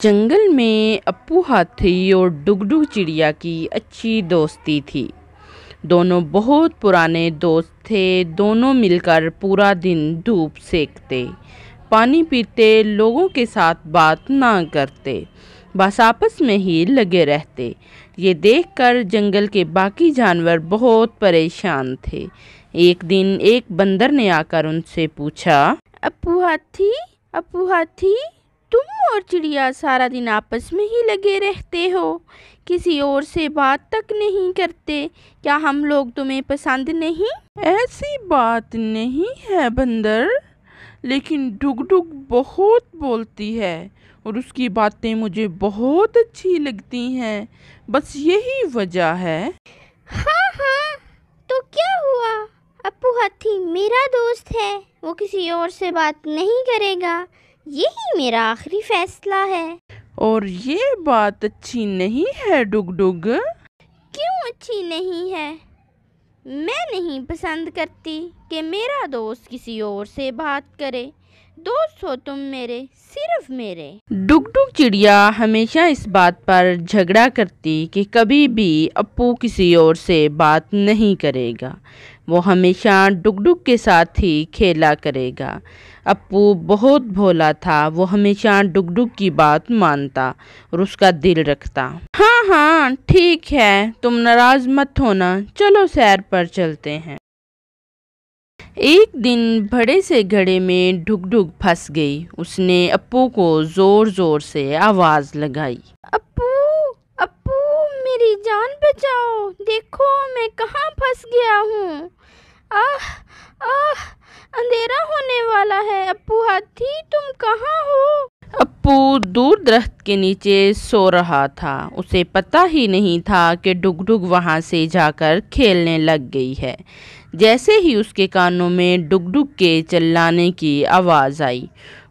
جنگل میں اپو ہاتھی اور ڈگڈگ چڑیا کی اچھی دوستی تھی۔ دونوں بہت پرانے دوست تھے۔ دونوں مل کر پورا دن دھوپ سیکتے، پانی پیتے، لوگوں کے ساتھ بات نہ کرتے، بس آپس میں ہی لگے رہتے۔ یہ دیکھ کر جنگل کے باقی جانور بہت پریشان تھے۔ ایک دن ایک بندر نے آ کر ان سے پوچھا، اپو ہاتھی، تم اور چڑیا سارا دن آپس میں ہی لگے رہتے ہو، کسی اور سے بات تک نہیں کرتے، کیا ہم لوگ تمہیں پسند نہیں؟ ایسی بات نہیں ہے بندر، لیکن ڈگڈگ بہت بولتی ہے اور اس کی باتیں مجھے بہت اچھی لگتی ہیں، بس یہی وجہ ہے۔ ہاں، تو کیا ہوا؟ اپو ہاتھی میرا دوست ہے، وہ کسی اور سے بات نہیں کرے گا، یہی میرا آخری فیصلہ ہے۔ اور یہ بات اچھی نہیں ہے ڈگڈگ۔ کیوں اچھی نہیں ہے؟ میں نہیں پسند کرتی کہ میرا دوست کسی اور سے بات کرے، دوست ہو تم میرے، صرف میرے۔ ڈگڈگ چڑیا ہمیشہ اس بات پر جھگڑا کرتی کہ کبھی بھی اپو کسی اور سے بات نہیں کرے گا، وہ ہمیشہ ڈگڈگ کے ساتھ ہی کھیلا کرے گا۔ اپو بہت بھولا تھا، وہ ہمیشہ ڈگڈگ کی بات مانتا اور اس کا دل رکھتا۔ ہاں ٹھیک ہے، تم ناراض مت ہونا، چلو سیر پر چلتے ہیں۔ ایک دن بڑے سے گڑھے میں ڈگڈگ پھنس گئی۔ اس نے اپو کو زور زور سے آواز لگائی، اپو میری جان بچاؤ، دیکھو میں کہاں پھنس گیا ہوں، اندھیرا ہونے والا ہے، اپو ہاتھی تم کہاں ہو؟ اپو دور درخت کے نیچے سو رہا تھا، اسے پتہ ہی نہیں تھا کہ ڈگڈگ وہاں سے جا کر کھیلنے لگ گئی ہے۔ جیسے ہی اس کے کانوں میں ڈگڈگ کے چلانے کی آواز آئی،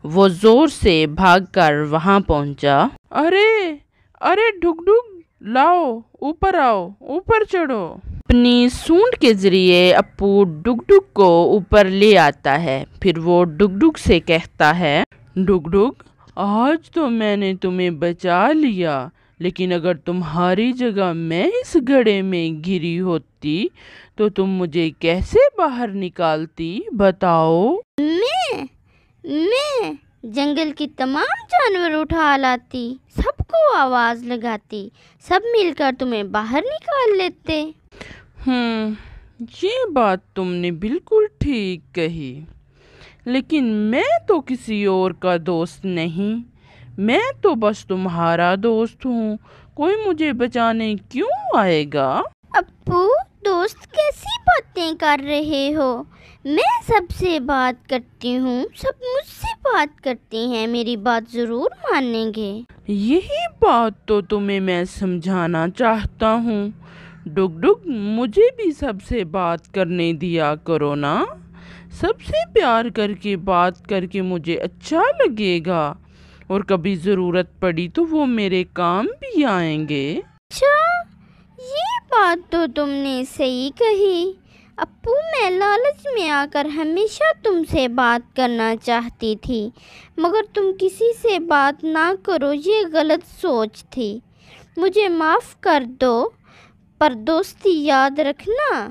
وہ زور سے بھاگ کر وہاں پہنچا۔ ارے ڈگڈگ، لاؤ، اوپر آؤ، اوپر چڑھو۔ اپنی سونڈ کے ذریعے اپو ڈگڈگ کو اوپر لے آتا ہے، پھر وہ ڈگڈگ سے کہتا ہے، ڈگڈگ، آج تو میں نے تمہیں بچا لیا، لیکن اگر تمہاری جگہ میں اس گڑھے میں گری ہوتی تو تم مجھے کیسے باہر نکالتی، بتاؤ؟ میں جنگل کی تمام جانور اٹھا لاتی، سب کو آواز لگاتی، سب مل کر تمہیں باہر نکال لیتے۔ یہ بات تم نے بالکل ٹھیک کہی، لیکن میں تو کسی اور کا دوست نہیں، میں تو بس تمہارا دوست ہوں، کوئی مجھے بچانے کیوں آئے گا؟ اپو دوست کیسی باتیں کر رہے ہو؟ میں سب سے بات کرتی ہوں، سب مجھ سے بات کرتے ہیں، میری بات ضرور مانیں گے۔ یہی بات تو تمہیں میں سمجھانا چاہتا ہوں، ڈگڈگ، مجھے بھی سب سے بات کرنے دیا کرو نا، سب سے پیار کر کے بات کر کے مجھے اچھا لگے گا، اور کبھی ضرورت پڑی تو وہ میرے کام بھی آئیں گے۔ اچھا، یہ بات تو تم نے صحیح کہی اپو، میں لالچ میں آ کر ہمیشہ تم سے بات کرنا چاہتی تھی، مگر تم کسی سے بات نہ کرو، یہ غلط سوچ تھی، مجھے معاف کر دو، پر دوستی یاد رکھنا،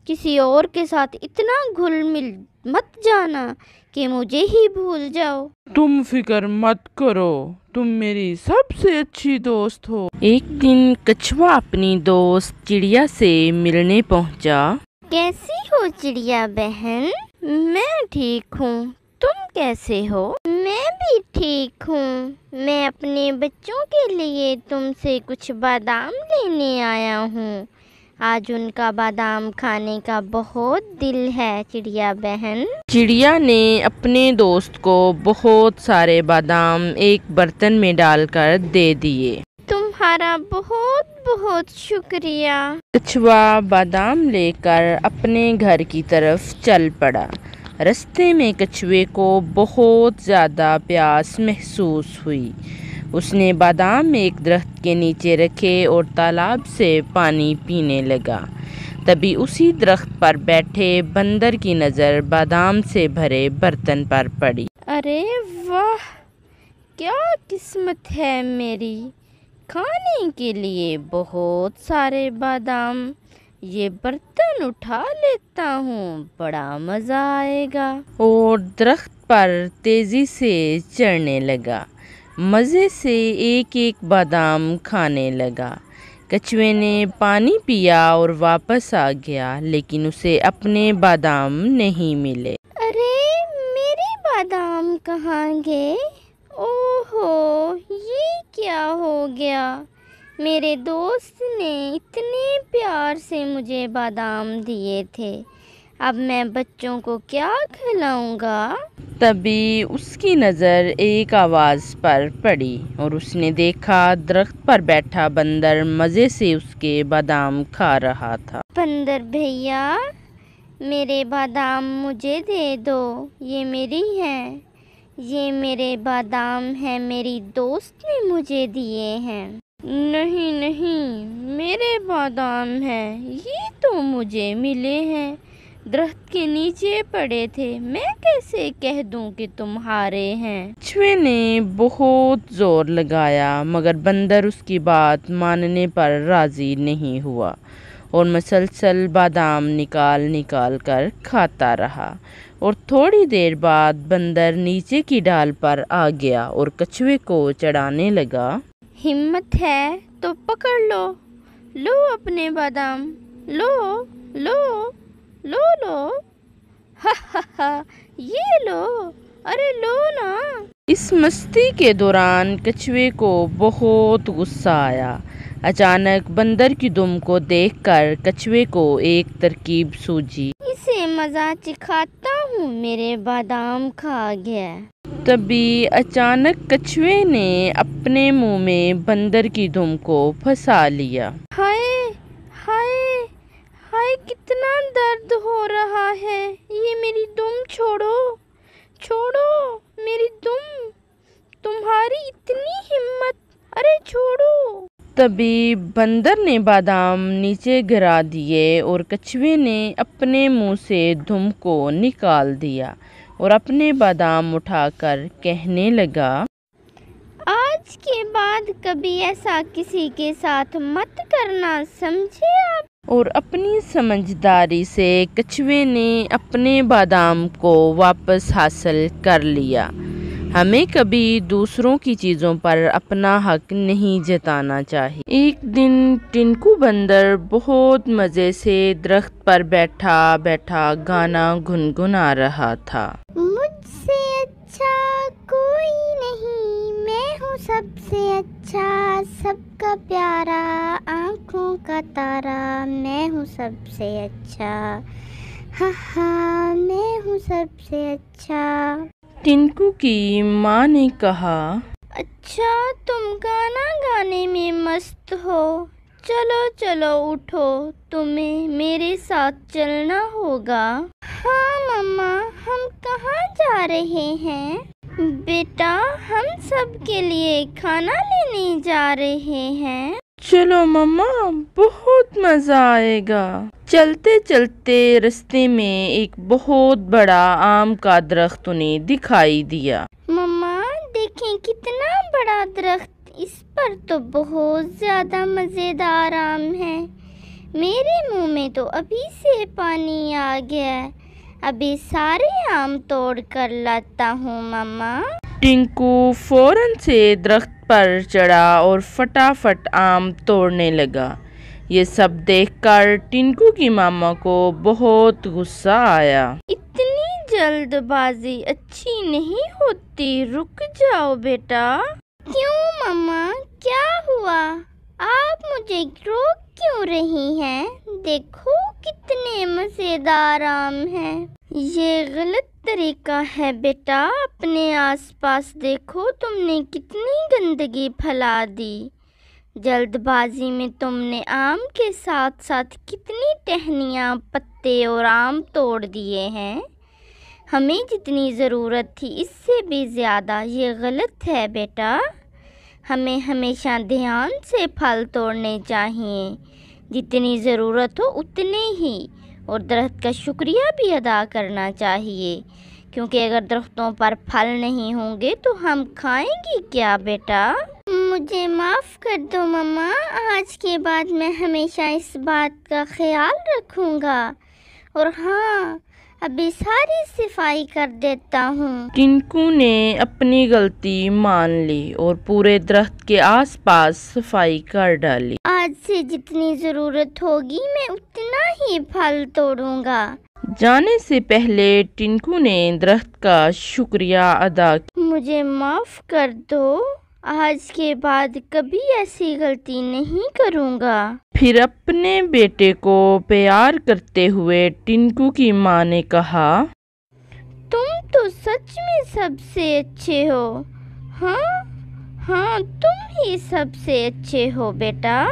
کسی اور کے ساتھ اتنا گھل مل مت جانا کہ مجھے ہی بھول جاؤ۔ تم فکر مت کرو، تم میری سب سے اچھی دوست ہو۔ ایک دن کچھوا اپنی دوست چڑیا سے ملنے پہنچا۔ کیسی ہو چڑیا بہن؟ میں ٹھیک ہوں، تم کیسے ہو؟ میں بھی ٹھیک ہوں، میں اپنے بچوں کے لیے تم سے کچھ بادام لینے آیا ہوں، آج ان کا بادام کھانے کا بہت دل ہے چڑیا بہن۔ چڑیا نے اپنے دوست کو بہت سارے بادام ایک برتن میں ڈال کر دے دیے۔ تمہارا بہت بہت شکریہ۔ کچھوا بادام لے کر اپنے گھر کی طرف چل پڑا۔ رستے میں کچھوے کو بہت زیادہ پیاس محسوس ہوئی۔ اس نے بادام ایک درخت کے نیچے رکھے اور تالاب سے پانی پینے لگا۔ تبھی اسی درخت پر بیٹھے بندر کی نظر بادام سے بھرے برتن پر پڑی۔ ارے واہ، کیا قسمت ہے میری، کھانے کے لیے بہت سارے بادام۔ یہ برتن اٹھا لیتا ہوں، بڑا مزہ آئے گا۔ اور درخت پر تیزی سے چڑھنے لگا، مزے سے ایک ایک بادام کھانے لگا۔ کچھوے نے پانی پیا اور واپس آ گیا، لیکن اسے اپنے بادام نہیں ملے۔ ارے میرے بادام کہاں گئے؟ اوہو، یہ کیا ہو گیا؟ میرے دوست نے اتنے پیار سے مجھے بادام دیے تھے، اب میں بچوں کو کیا کھلاؤں گا؟ تبھی اس کی نظر ایک آواز پر پڑی اور اس نے دیکھا درخت پر بیٹھا بندر مزے سے اس کے بادام کھا رہا تھا۔ بندر بھیا، میرے بادام مجھے دے دو، یہ میری ہیں، یہ میرے بادام ہیں، میری دوست نے مجھے دیے ہیں۔ نہیں نہیں، میرے بادام ہیں، یہ تو مجھے ملے ہیں، درخت کے نیچے پڑے تھے، میں کیسے کہہ دوں کہ تمہارے ہیں؟ کچھوے نے بہت زور لگایا مگر بندر اس کی بات ماننے پر راضی نہیں ہوا اور مسلسل بادام نکال نکال کر کھاتا رہا، اور تھوڑی دیر بعد بندر نیچے کی ڈال پر آ گیا اور کچھوے کو چڑھانے لگا۔ ہمت ہے تو پکڑ لو، لو اپنے بادام، لو لو لو لو، ہا ہا ہا، یہ لو، ارے لو نا۔ اس مستی کے دوران کچھوے کو بہت غصہ آیا۔ اچانک بندر کی دم کو دیکھ کر کچھوے کو ایک ترکیب سوجھی۔ اسے مزہ چکھاتا ہوں، میرے بادام کھا گیا۔ تبھی اچانک کچھوے نے اپنے منہ میں بندر کی دم کو پھنسا لیا۔ ہائے ہائے ہائے، کتنا درد ہو رہا ہے، یہ میری دم چھوڑو، چھوڑو میری دم، تمہاری اتنی ہمت، ارے چھوڑو۔ تبھی بندر نے بادام نیچے گرا دیے اور کچھوے نے اپنے منہ سے دم کو نکال دیا اور اپنے بادام اٹھا کر کہنے لگا، آج کے بعد کبھی ایسا کسی کے ساتھ مت کرنا، سمجھے آپ؟ اور اپنی سمجھداری سے کچھوے نے اپنے بادام کو واپس حاصل کر لیا۔ ہمیں کبھی دوسروں کی چیزوں پر اپنا حق نہیں جتانا چاہیے۔ ایک دن ٹنکو بندر بہت مزے سے درخت پر بیٹھا بیٹھا گانا گنگنا رہا تھا۔ مجھ سے اچھا کوئی نہیں، میں ہوں سب سے اچھا، سب کا پیارا، آنکھوں کا تارا، میں ہوں سب سے اچھا، ہاں ہاں میں ہوں سب سے اچھا۔ ٹنکو کی ماں نے کہا، اچھا تم گانا گانے میں مست ہو، چلو چلو اٹھو، تمہیں میرے ساتھ چلنا ہوگا۔ ہاں مما، ہم کہاں جا رہے ہیں؟ بیٹا ہم سب کے لیے کھانا لینے جا رہے ہیں۔ چلو مما، بہت مزہ آئے گا۔ چلتے چلتے رستے میں ایک بہت بڑا آم کا درخت انہیں دکھائی دیا۔ مما دیکھیں کتنا بڑا درخت، اس پر تو بہت زیادہ مزیدار آم ہے، میرے منہ میں تو ابھی سے پانی آ گیا، ابھی سارے آم توڑ کر لاتا ہوں مما۔ ٹنکو فوراً سے درخت پر چڑھا اور فٹافٹ آم توڑنے لگا۔ یہ سب دیکھ کر ٹنکو کی ماما کو بہت غصہ آیا۔ اتنی جلد بازی اچھی نہیں ہوتی، رک جاؤ بیٹا۔ کیوں مما، کیا ہوا؟ آپ مجھے روک کیوں رہی ہیں؟ دیکھو کتنے مزیدار آم ہیں۔ یہ غلط طریقہ ہے بیٹا، اپنے آس پاس دیکھو، تم نے کتنی گندگی پھیلا دی، جلد بازی میں تم نے آم کے ساتھ ساتھ کتنی ٹہنیاں، پتے اور آم توڑ دیے ہیں، ہمیں جتنی ضرورت تھی اس سے بھی زیادہ، یہ غلط ہے بیٹا، ہمیں ہمیشہ دھیان سے پھل توڑنے چاہیے، جتنی ضرورت ہو اتنے ہی، اور درخت کا شکریہ بھی ادا کرنا چاہیے کیونکہ اگر درختوں پر پھل نہیں ہوں گے تو ہم کھائیں گی کیا بیٹا؟ مجھے معاف کر دو مما، آج کے بعد میں ہمیشہ اس بات کا خیال رکھوں گا، اور ہاں ابھی ساری صفائی کر دیتا ہوں۔ ٹنکو نے اپنی غلطی مان لی اور پورے درخت کے آس پاس صفائی کر ڈالی۔ آج سے جتنی ضرورت ہوگی میں اتنا ہی پھل توڑوں گا۔ جانے سے پہلے ٹنکو نے درخت کا شکریہ ادا کیا۔ مجھے معاف کر دو، آج کے بعد کبھی ایسی غلطی نہیں کروں گا۔ پھر اپنے بیٹے کو پیار کرتے ہوئے ٹنکو کی ماں نے کہا، تم تو سچ میں سب سے اچھے ہو۔ ہاں تم ہی سب سے اچھے ہو بیٹا۔